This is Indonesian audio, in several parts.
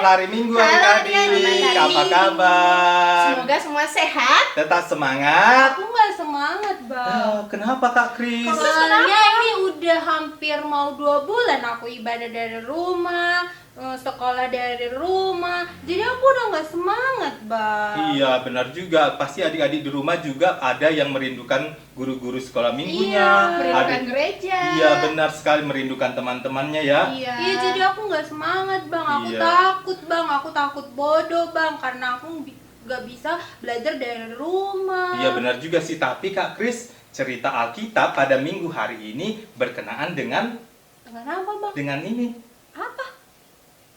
Selamat hari Minggu adik-adik. Apa kabar? Semoga semua sehat. Tetap semangat. Aku nggak semangat, Bang. Kenapa Kak Kris? Soalnya ini udah hampir mau 2 bulan aku ibadah dari rumah, sekolah dari rumah. Jadi aku udah nggak semangat, Bang. Iya benar juga. Pasti adik-adik di rumah juga ada yang merindukan guru-guru sekolah minggunya. Iya, Merindukan gereja. Iya benar sekali, merindukan teman-temannya ya. Iya, jadi aku nggak semangat, Bang. Aku Iya. takut, Bang. Aku takut bodoh, Bang, karena aku nggak bisa belajar dari rumah. Iya benar juga sih. Tapi Kak Kris, cerita Alkitab pada minggu hari ini berkenaan dengan Kenapa, Bang? ini. Apa?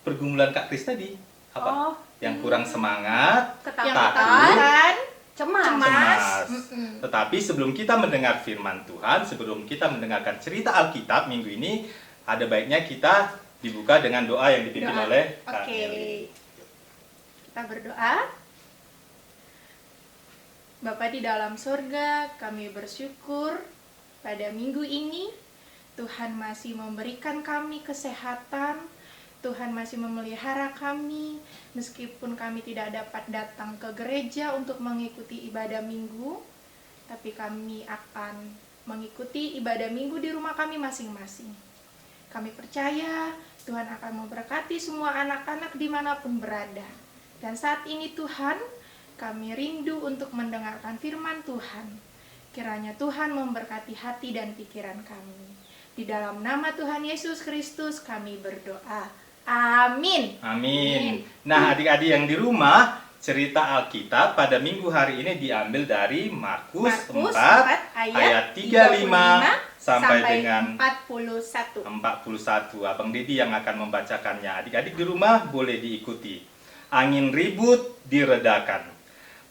Pergumulan Kak Kris tadi. Apa? Oh, Yang kurang semangat, Yang ketakutan, ketakutan, cemas. cemas. Mm-mm. Tetapi sebelum kita mendengar firman Tuhan, sebelum kita mendengarkan cerita Alkitab minggu ini, ada baiknya kita dibuka dengan doa yang dipimpin Doa. oleh Kak Oke. Nelly. Kita berdoa. Bapa di dalam surga, kami bersyukur pada minggu ini Tuhan masih memberikan kami kesehatan. Tuhan masih memelihara kami meskipun kami tidak dapat datang ke gereja untuk mengikuti ibadah minggu, tapi kami akan mengikuti ibadah minggu di rumah kami masing-masing. Kami percaya Tuhan akan memberkati semua anak-anak dimanapun berada. Dan saat ini Tuhan, kami rindu untuk mendengarkan firman Tuhan. Kiranya Tuhan memberkati hati dan pikiran kami. Di dalam nama Tuhan Yesus Kristus kami berdoa. Amin. Amin. Nah, adik-adik yang di rumah, cerita Alkitab pada minggu hari ini diambil dari Markus 4 ayat 35 sampai dengan 41. 41. Abang Didi yang akan membacakannya. Adik-adik di rumah boleh diikuti. Angin ribut diredakan.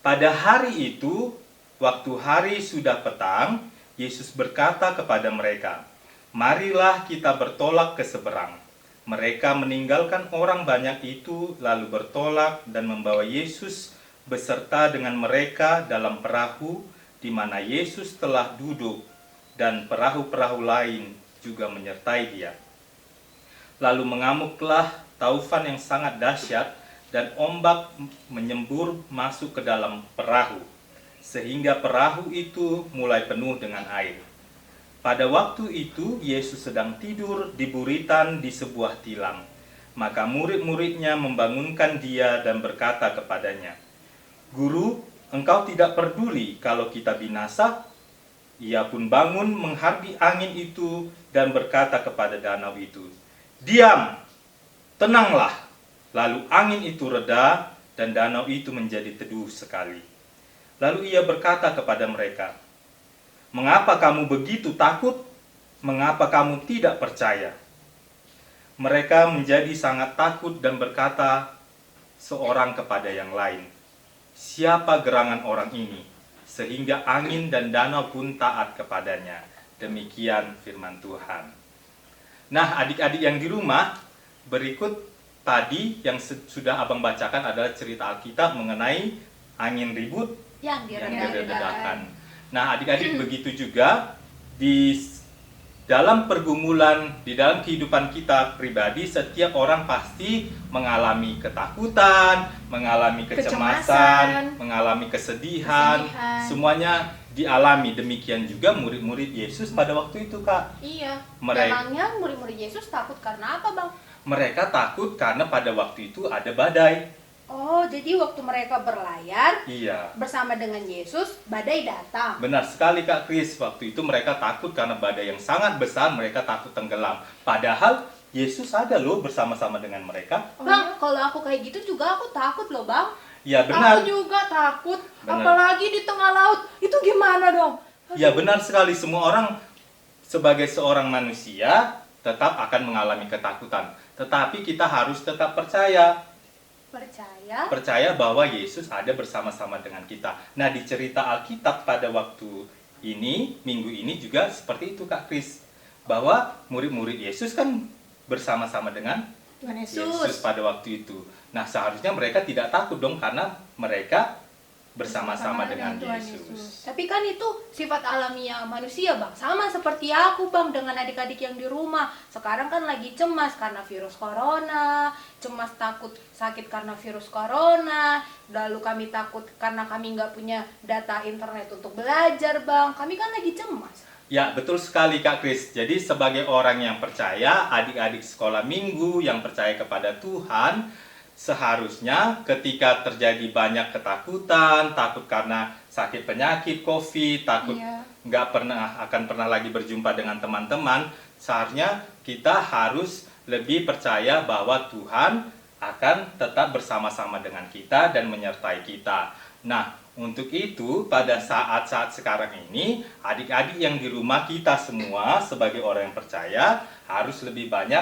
Pada hari itu, waktu hari sudah petang, Yesus berkata kepada mereka, "Marilah kita bertolak ke seberang." Mereka meninggalkan orang banyak itu, lalu bertolak dan membawa Yesus beserta dengan mereka dalam perahu di mana Yesus telah duduk, dan perahu-perahu lain juga menyertai dia. Lalu mengamuklah taufan yang sangat dahsyat, dan ombak menyembur masuk ke dalam perahu, sehingga perahu itu mulai penuh dengan air. Pada waktu itu Yesus sedang tidur di buritan di sebuah tilam. Maka murid-muridnya membangunkan dia dan berkata kepadanya, "Guru, engkau tidak peduli kalau kita binasa?" Ia pun bangun menghadapi angin itu dan berkata kepada danau itu, "Diam, tenanglah." Lalu angin itu reda dan danau itu menjadi teduh sekali. Lalu ia berkata kepada mereka, "Mengapa kamu begitu takut? Mengapa kamu tidak percaya?" Mereka menjadi sangat takut dan berkata seorang kepada yang lain, "Siapa gerangan orang ini, sehingga angin dan danau pun taat kepadanya?" Demikian firman Tuhan. Nah, adik-adik yang di rumah, berikut tadi yang sudah abang bacakan adalah cerita Alkitab mengenai angin ribut Yang yang diredakan. diredakan. Nah, adik-adik begitu juga di dalam pergumulan, di dalam kehidupan kita pribadi, setiap orang pasti mengalami ketakutan, mengalami kecemasan, mengalami kesedihan, semuanya dialami. Demikian juga murid-murid Yesus pada waktu itu, Kak. Iya. Mereka- Memangnya murid-murid Yesus takut karena apa, Bang? Mereka takut karena pada waktu itu ada badai. Oh, jadi waktu mereka berlayar Iya. bersama dengan Yesus, badai datang. Benar sekali Kak Kris, waktu itu mereka takut karena badai yang sangat besar, mereka takut tenggelam. Padahal Yesus ada loh bersama-sama dengan mereka. Bang, kalau aku kayak gitu juga aku takut loh, Bang. Ya benar, Aku juga takut, Benar. apalagi di tengah laut. Itu gimana dong? ya benar sekali, semua orang sebagai seorang manusia tetap akan mengalami ketakutan. Tetapi kita harus tetap percaya bahwa Yesus ada bersama-sama dengan kita. Nah, di cerita Alkitab pada waktu ini, minggu ini juga seperti itu Kak Kris. Bahwa murid-murid Yesus kan bersama-sama dengan Tuhan Yesus Yesus. pada waktu itu. Nah, seharusnya mereka tidak takut dong karena mereka bersama-sama dengan Yesus. Tapi kan itu sifat alamiah manusia, Bang. Sama seperti aku, Bang, dengan adik-adik yang di rumah. Sekarang kan lagi cemas karena virus corona, cemas takut sakit karena virus corona, lalu kami takut karena kami nggak punya data internet untuk belajar, Bang. Kami kan lagi cemas. Ya, betul sekali Kak Kris. Jadi sebagai orang yang percaya, adik-adik sekolah minggu yang percaya kepada Tuhan, seharusnya ketika terjadi banyak ketakutan, takut karena sakit penyakit, COVID, takut Iya. nggak pernah lagi berjumpa dengan teman-teman, seharusnya kita harus lebih percaya bahwa Tuhan akan tetap bersama-sama dengan kita dan menyertai kita. Nah, untuk itu pada saat-saat sekarang ini, adik-adik yang di rumah kita semua sebagai orang yang percaya harus lebih banyak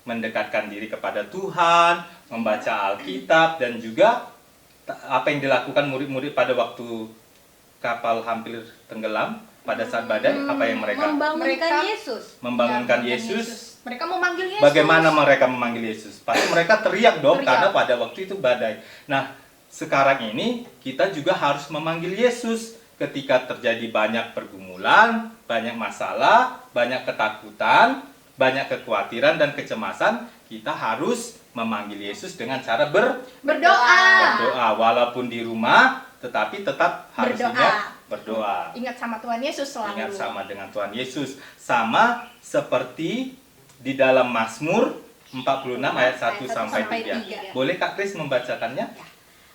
mendekatkan diri kepada Tuhan, membaca Alkitab, dan juga apa yang dilakukan murid-murid pada waktu kapal hampir tenggelam pada saat badai, apa yang mereka Membangunkan Yesus. membangunkan Ya, Yesus. Mereka memanggil Yesus. Bagaimana mereka memanggil Yesus? Pasti mereka teriak dong, Teriak. karena pada waktu itu badai. Nah, sekarang ini kita juga harus memanggil Yesus ketika terjadi banyak pergumulan, banyak masalah, banyak ketakutan, banyak kekhawatiran dan kecemasan. Kita harus memanggil Yesus dengan cara berdoa, walaupun di rumah, tetapi tetap harus Berdoa. ingat berdoa. Ingat sama Tuhan Yesus selalu. Ingat sama dengan Tuhan Yesus. Sama seperti di dalam Mazmur 46 ayat 1 sampai 3. Boleh Kak Kris membacakannya?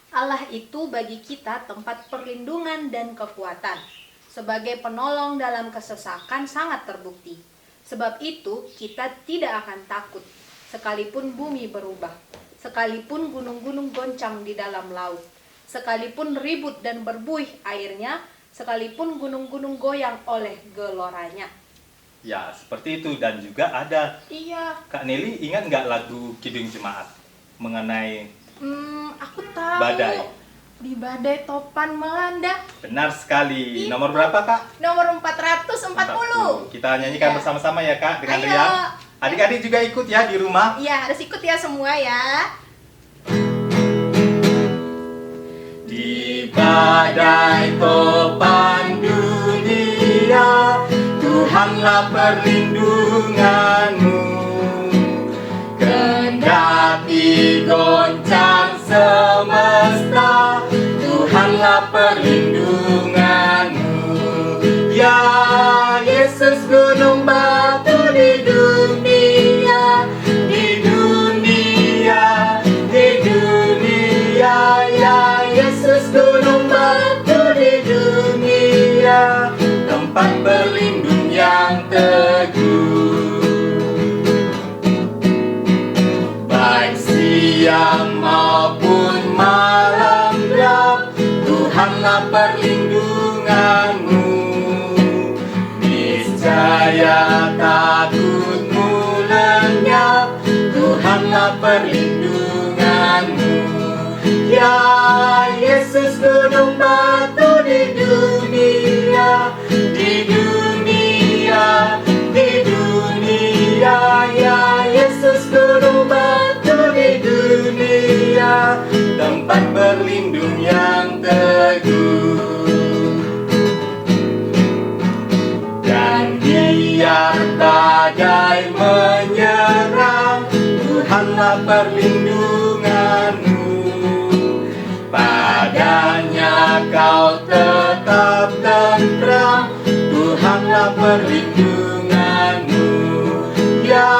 Allah itu bagi kita tempat perlindungan dan kekuatan. Sebagai penolong dalam kesesakan sangat terbukti. Sebab itu kita tidak akan takut, sekalipun bumi berubah, sekalipun gunung-gunung goncang di dalam laut, sekalipun ribut dan berbuih airnya, sekalipun gunung-gunung goyang oleh geloranya. Ya, seperti itu. Dan juga ada, Iya. Kak Nelly ingat nggak lagu Kidung Jemaat mengenai Aku tahu. badai? Di badai topan melanda. Benar sekali. Itu. Nomor berapa Kak? Nomor 440. Kita nyanyikan Iya. bersama-sama ya Kak dengan Ayo. riang. Adik-adik juga ikut ya di rumah. Iya, harus ikut ya semua ya. Di badai topan dunia, Tuhanlah perlindunganmu. Kendati goncang semesta, Tuhanlah perlindunganmu. Ya Yesus gunung batu di dunia, di dunia, di dunia. Ya Yesus gunung batu di dunia, tempat berlindung yang teguh. Baik siang maupun malam gelap, Tuhanlah perlindunganmu. Niscaya takutmu lenyap, Tuhanlah perlindunganmu. Ya Yesus gunung batu di dunia, di dunia, di dunia. Ya Yesus gunung batu di dunia, tempat berlindung yang teguh. Dan biar badai menyerang, Tuhanlah perlindunganmu. Padanya kau tetap tentram, Tuhanlah perlindunganmu. Ya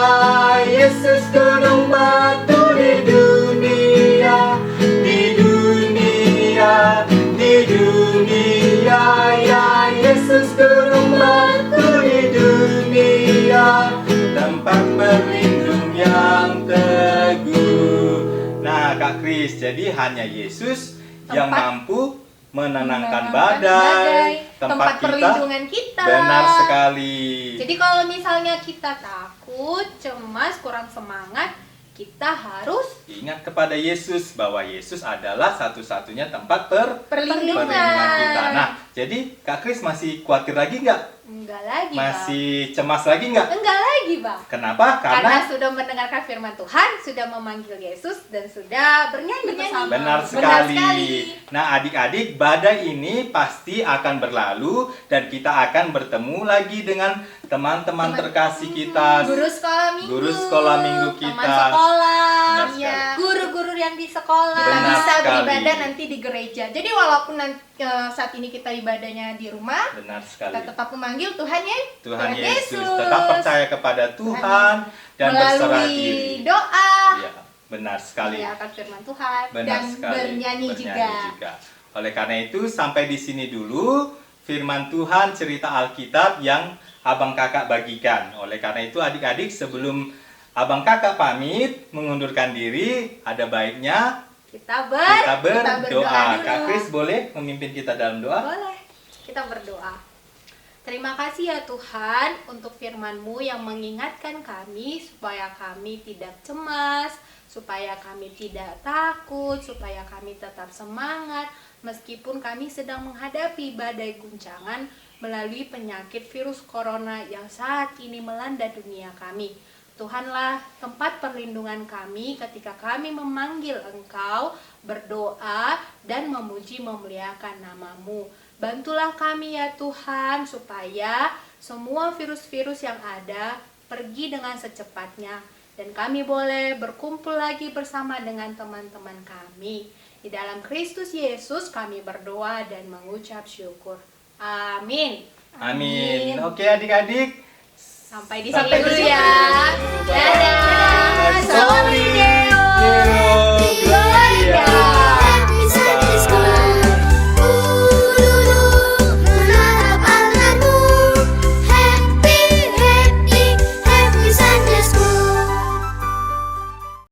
Yesus gunung batu di dunia, di dunia, di dunia. Ya Yesus gunung batu di dunia, tempat berlindung yang teguh. Nah Kak Kris, jadi hanya Yesus yang mampu menenangkan badai, tempat kita. perlindungan kita. Benar sekali. Jadi kalau misalnya kita takut, cemas, kurang semangat, kita harus Ingat kepada Yesus bahwa Yesus adalah satu-satunya tempat Perlindungan. perlindungan kita. Nah, jadi Kak Kris masih khawatir lagi nggak Enggak lagi, Bang. Masih cemas lagi nggak? Enggak lagi, Bang. Kenapa? Karena sudah mendengarkan firman Tuhan, sudah memanggil Yesus, dan sudah bernyanyi bersama. Benar sekali. Nah, adik-adik, badai ini pasti akan berlalu dan kita akan bertemu lagi dengan teman-teman terkasih kita, Guru sekolah minggu kita. teman sekolah, Benar sekali. Ya. guru-guru yang di sekolah. Kita Benar bisa sekali. beribadah nanti di gereja. Jadi walaupun saat ini kita ibadahnya di rumah, Benar kita sekali. tetap memanggil Tuhan Tuhan Yesus, tetap percaya kepada Tuhan dan berserah melalui diri. doa, Ya, benar sekali. Mendengarkan firman Tuhan. Benar dan sekali. bernyanyi juga. Oleh karena itu, sampai di sini dulu firman Tuhan cerita Alkitab yang Abang Kakak bagikan. Oleh karena itu, adik-adik, sebelum Abang Kakak pamit mengundurkan diri, ada baiknya Kita kita berdoa berdoa. dulu. Kak Kris boleh memimpin kita dalam doa? Boleh. Kita berdoa. Terima kasih ya Tuhan untuk firman-Mu yang mengingatkan kami supaya kami tidak cemas, supaya kami tidak takut, supaya kami tetap semangat meskipun kami sedang menghadapi badai guncangan melalui penyakit virus corona yang saat ini melanda dunia kami. Tuhanlah tempat perlindungan kami ketika kami memanggil Engkau, berdoa, dan memuji memuliakan nama-Mu. Bantulah kami ya Tuhan, supaya semua virus-virus yang ada pergi dengan secepatnya. Dan kami boleh berkumpul lagi bersama dengan teman-teman kami. Di dalam Kristus Yesus kami berdoa dan mengucap syukur. Amin. Amin. Oke adik-adik. Sampai di Sampai sini di dulu sini ya.